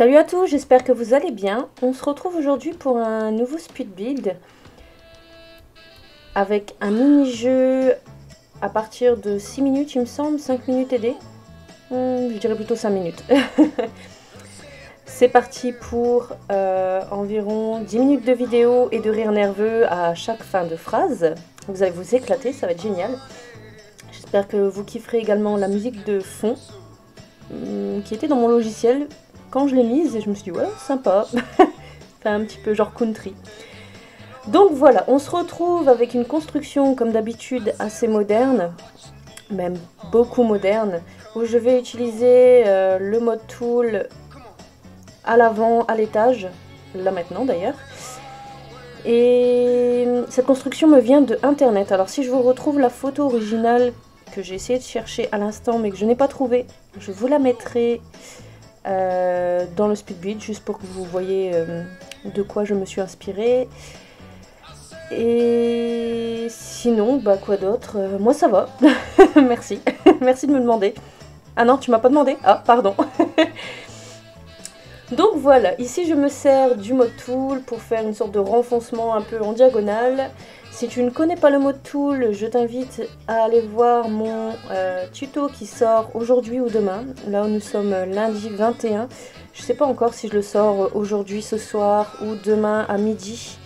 Salut à tous, j'espère que vous allez bien. On se retrouve aujourd'hui pour un nouveau speed build avec un mini-jeu à partir de 6 minutes, il me semble, 5 minutes aidées. Je dirais plutôt 5 minutes. C'est parti pour environ 10 minutes de vidéo et de rire nerveux à chaque fin de phrase. Vous allez vous éclater, ça va être génial. J'espère que vous kifferez également la musique de fond qui était dans mon logiciel. Quand je l'ai mise, je me suis dit, ouais, sympa. Fait un petit peu genre country. Donc voilà, on se retrouve avec une construction, comme d'habitude, assez moderne. Même beaucoup moderne. Où je vais utiliser le mode tool à l'avant, à l'étage. Là maintenant d'ailleurs. Et cette construction me vient de internet. Alors si je vous retrouve la photo originale que j'ai essayé de chercher à l'instant, mais que je n'ai pas trouvée, je vous la mettrai dans le speed build, juste pour que vous voyez de quoi je me suis inspirée. Et sinon, bah quoi d'autre, moi ça va. Merci. Merci de me demander. Ah non, tu m'as pas demandé. Ah, pardon. Donc voilà, ici je me sers du mode tool pour faire une sorte de renfoncement un peu en diagonale. Si tu ne connais pas le mode tool, je t'invite à aller voir mon tuto qui sort aujourd'hui ou demain. Là où nous sommes lundi 21. Je ne sais pas encore si je le sors aujourd'hui, ce soir ou demain à midi.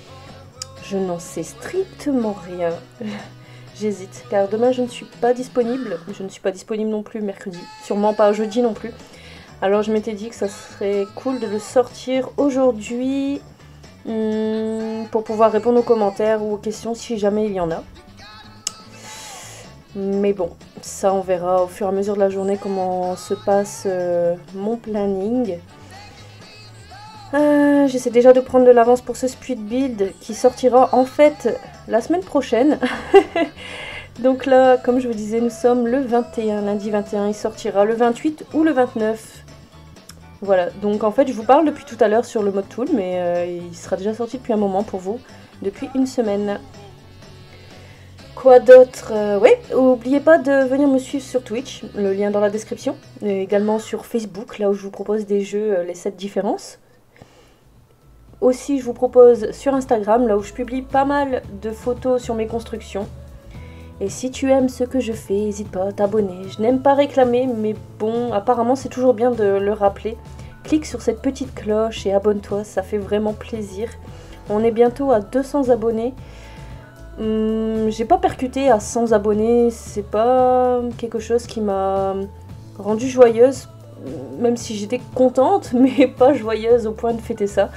Je n'en sais strictement rien. J'hésite, car demain je ne suis pas disponible. Je ne suis pas disponible non plus mercredi. Sûrement pas jeudi non plus. Alors je m'étais dit que ça serait cool de le sortir aujourd'hui pour pouvoir répondre aux commentaires ou aux questions si jamais il y en a. Mais bon, ça on verra au fur et à mesure de la journée comment se passe mon planning. J'essaie déjà de prendre de l'avance pour ce speed build qui sortira en fait la semaine prochaine. Donc là, comme je vous disais, nous sommes le 21, lundi 21, il sortira le 28 ou le 29. Voilà, donc en fait je vous parle depuis tout à l'heure sur le mode tool, mais il sera déjà sorti depuis un moment pour vous, depuis une semaine. Quoi d'autre? Oui, n'oubliez pas de venir me suivre sur Twitch, le lien dans la description, et également sur Facebook, là où je vous propose des jeux, les 7 différences. Aussi je vous propose sur Instagram, là où je publie pas mal de photos sur mes constructions. Et si tu aimes ce que je fais, n'hésite pas à t'abonner. Je n'aime pas réclamer, mais bon, apparemment c'est toujours bien de le rappeler. Clique sur cette petite cloche et abonne-toi, ça fait vraiment plaisir. On est bientôt à 200 abonnés. J'ai pas percuté à 100 abonnés, c'est pas quelque chose qui m'a rendue joyeuse. Même si j'étais contente, mais pas joyeuse au point de fêter ça.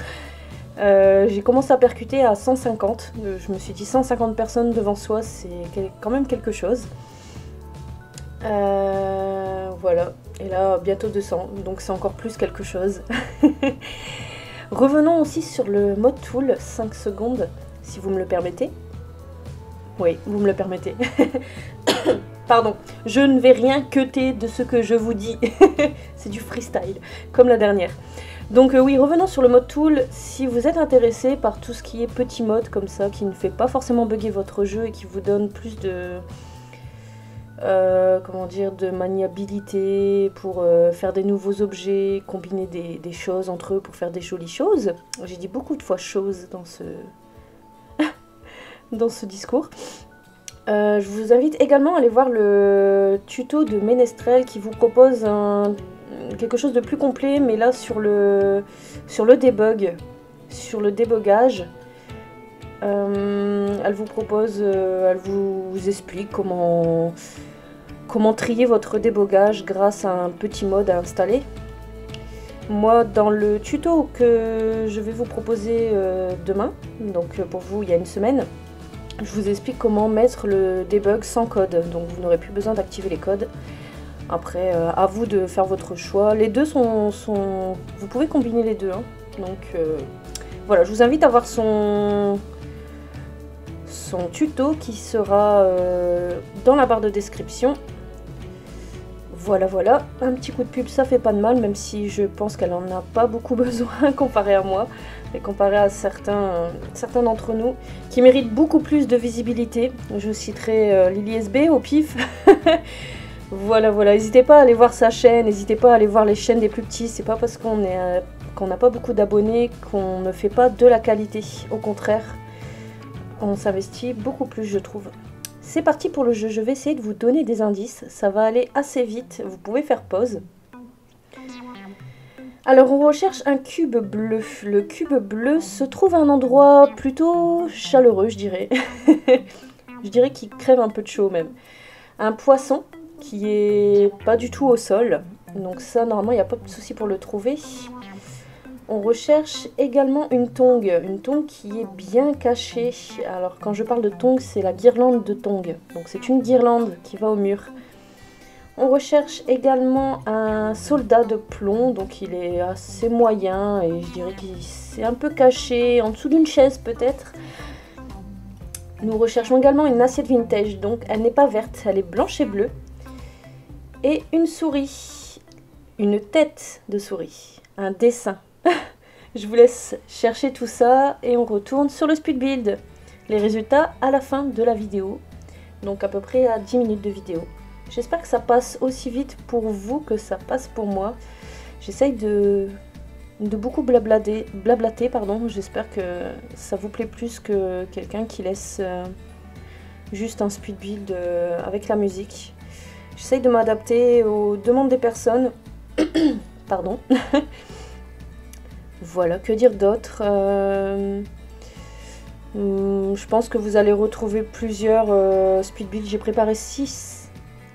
J'ai commencé à percuter à 150, je me suis dit 150 personnes devant soi, c'est quand même quelque chose. Voilà, et là bientôt 200, donc c'est encore plus quelque chose. Revenons aussi sur le mode tool, 5 secondes, si vous me le permettez. Oui, vous me le permettez. Pardon, je ne vais rien cutter de ce que je vous dis. C'est du freestyle, comme la dernière. Donc oui, revenons sur le mode tool. Si vous êtes intéressé par tout ce qui est petit mode comme ça, qui ne fait pas forcément bugger votre jeu et qui vous donne plus de... comment dire, de maniabilité pour faire des nouveaux objets, combiner des choses entre eux pour faire des jolies choses. J'ai dit beaucoup de fois choses dans ce... dans ce discours. Je vous invite également à aller voir le tuto de Ménestrel qui vous propose quelque chose de plus complet, mais là sur le debug, sur le débogage. Elle vous propose, elle vous explique comment trier votre débogage grâce à un petit mode à installer. Moi, dans le tuto que je vais vous proposer demain, donc pour vous il y a une semaine, je vous explique comment mettre le debug sans code, donc vous n'aurez plus besoin d'activer les codes. Après, à vous de faire votre choix. Les deux sont... Vous pouvez combiner les deux. Hein. Donc, voilà, je vous invite à voir son tuto qui sera dans la barre de description. Voilà, voilà. Un petit coup de pub, ça fait pas de mal, même si je pense qu'elle en a pas beaucoup besoin comparé à moi. Et comparé à certains d'entre nous qui méritent beaucoup plus de visibilité. Je citerai Lily SB au pif. Voilà, voilà, n'hésitez pas à aller voir sa chaîne, n'hésitez pas à aller voir les chaînes des plus petits, c'est pas parce qu'on n'a pas beaucoup d'abonnés, qu'on ne fait pas de la qualité. Au contraire, on s'investit beaucoup plus, je trouve. C'est parti pour le jeu, je vais essayer de vous donner des indices, ça va aller assez vite, vous pouvez faire pause. Alors on recherche un cube bleu. Le cube bleu se trouve à un endroit plutôt chaleureux, je dirais. Je dirais qu'il crève un peu de chaud même. Un poisson qui est pas du tout au sol. Donc ça, normalement, il n'y a pas de souci pour le trouver. On recherche également une tongue qui est bien cachée. Alors quand je parle de tongue, c'est la guirlande de tongue. Donc c'est une guirlande qui va au mur. On recherche également un soldat de plomb, donc il est assez moyen et je dirais qu'il s'est un peu caché en dessous d'une chaise peut-être. Nous recherchons également une assiette vintage, donc elle n'est pas verte, elle est blanche et bleue. Et une souris, une tête de souris, un dessin. Je vous laisse chercher tout ça et on retourne sur le speed build. Les résultats à la fin de la vidéo, donc à peu près à 10 minutes de vidéo. J'espère que ça passe aussi vite pour vous que ça passe pour moi. J'essaye de beaucoup blablater, pardon. J'espère que ça vous plaît plus que quelqu'un qui laisse juste un speed build avec la musique. J'essaye de m'adapter aux demandes des personnes. Pardon. Voilà, que dire d'autre je pense que vous allez retrouver plusieurs speed builds. J'ai préparé 6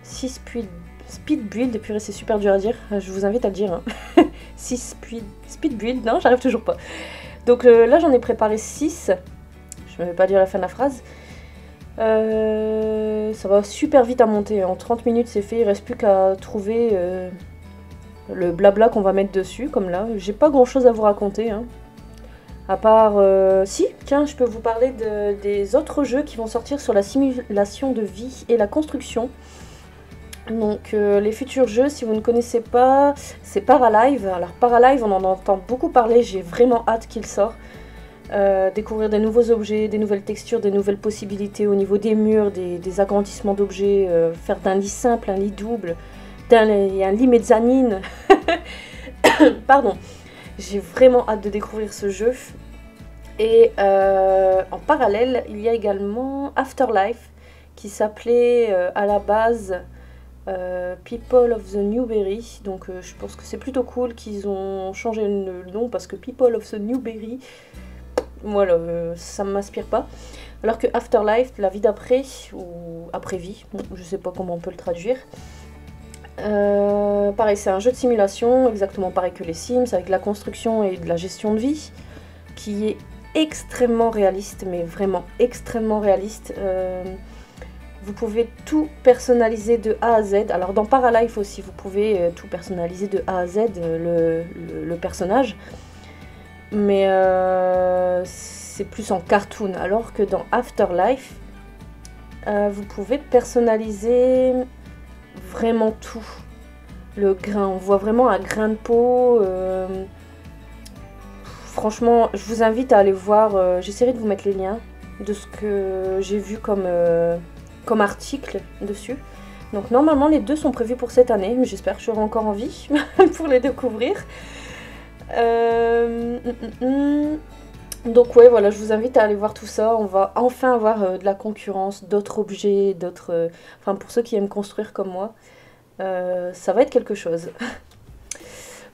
speed build, et puis c'est super dur à dire, je vous invite à le dire. 6 speed build, non, j'arrive toujours pas. Donc là j'en ai préparé 6, je ne vais pas dire la fin de la phrase. Ça va super vite à monter, en 30 minutes c'est fait, il reste plus qu'à trouver le blabla qu'on va mettre dessus, comme là. J'ai pas grand chose à vous raconter, hein. À part, si, tiens, je peux vous parler des autres jeux qui vont sortir sur la simulation de vie et la construction. Donc les futurs jeux, si vous ne connaissez pas, c'est Paralive. Alors Paralive, on en entend beaucoup parler, j'ai vraiment hâte qu'il sorte. Découvrir des nouveaux objets, des nouvelles textures, des nouvelles possibilités au niveau des murs, des agrandissements d'objets, faire d'un lit simple, un lit double, un lit mezzanine. Pardon, j'ai vraiment hâte de découvrir ce jeu. Et en parallèle, il y a également Afterlife qui s'appelait à la base People of the Newberry, donc je pense que c'est plutôt cool qu'ils ont changé le nom parce que People of the Newberry, voilà, ça ne m'inspire pas. Alors que Afterlife, la vie d'après, ou après-vie, je sais pas comment on peut le traduire. Pareil, c'est un jeu de simulation, exactement pareil que les Sims, avec de la construction et de la gestion de vie, qui est extrêmement réaliste, mais vraiment extrêmement réaliste. Vous pouvez tout personnaliser de A à Z. Alors dans Paralife aussi, vous pouvez tout personnaliser de A à Z, le personnage. Mais c'est plus en cartoon. Alors que dans Afterlife, vous pouvez personnaliser vraiment tout. Le grain, on voit vraiment un grain de peau. Franchement, je vous invite à aller voir. J'essaierai de vous mettre les liens de ce que j'ai vu comme article dessus. Donc normalement les deux sont prévus pour cette année, mais j'espère que j'aurai encore envie pour les découvrir. Donc ouais, voilà, je vous invite à aller voir tout ça. On va enfin avoir de la concurrence, d'autres objets, d'autres... Enfin, pour ceux qui aiment construire comme moi, ça va être quelque chose.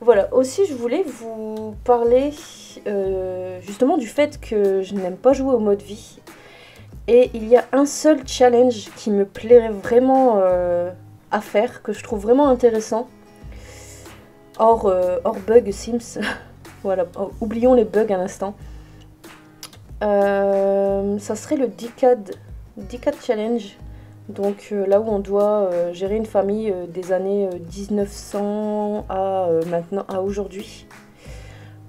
Voilà, aussi je voulais vous parler justement du fait que je n'aime pas jouer au mode vie. Et il y a un seul challenge qui me plairait vraiment à faire, que je trouve vraiment intéressant. Hors bug Sims. Voilà, oublions les bugs un instant. Ça serait le Decade Challenge. Donc là où on doit gérer une famille des années 1900 à maintenant, à aujourd'hui.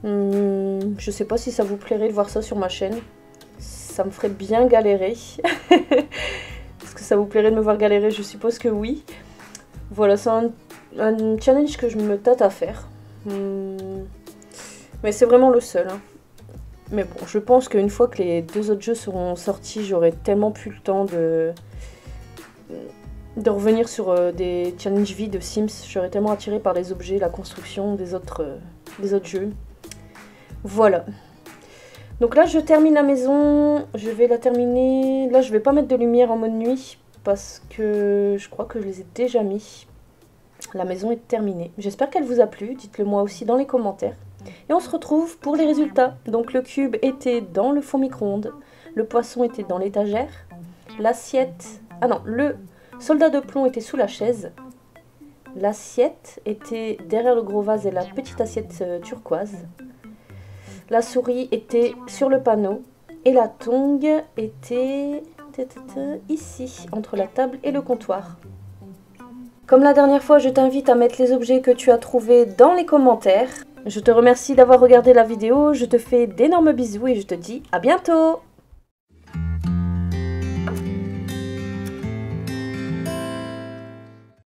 Je sais pas si ça vous plairait de voir ça sur ma chaîne. Ça me ferait bien galérer. Est-ce que ça vous plairait de me voir galérer? Je suppose que oui. Voilà, c'est un challenge que je me tâte à faire. Mais c'est vraiment le seul. Hein. Mais bon, je pense qu'une fois que les deux autres jeux seront sortis, j'aurai tellement plus le temps de revenir sur des challenges vie de Sims. Je serai tellement attirée par les objets, la construction des autres jeux. Voilà. Donc là, je termine la maison. Je vais la terminer. Là, je vais pas mettre de lumière en mode nuit parce que je crois que je les ai déjà mis. La maison est terminée. J'espère qu'elle vous a plu. Dites-le moi aussi dans les commentaires. Et on se retrouve pour les résultats. Donc le cube était dans le four micro-ondes. Le poisson était dans l'étagère. L'assiette... Ah non, le soldat de plomb était sous la chaise. L'assiette était derrière le gros vase et la petite assiette turquoise. La souris était sur le panneau. Et la tongue était ici, entre la table et le comptoir. Comme la dernière fois, je t'invite à mettre les objets que tu as trouvés dans les commentaires. Je te remercie d'avoir regardé la vidéo, je te fais d'énormes bisous et je te dis à bientôt!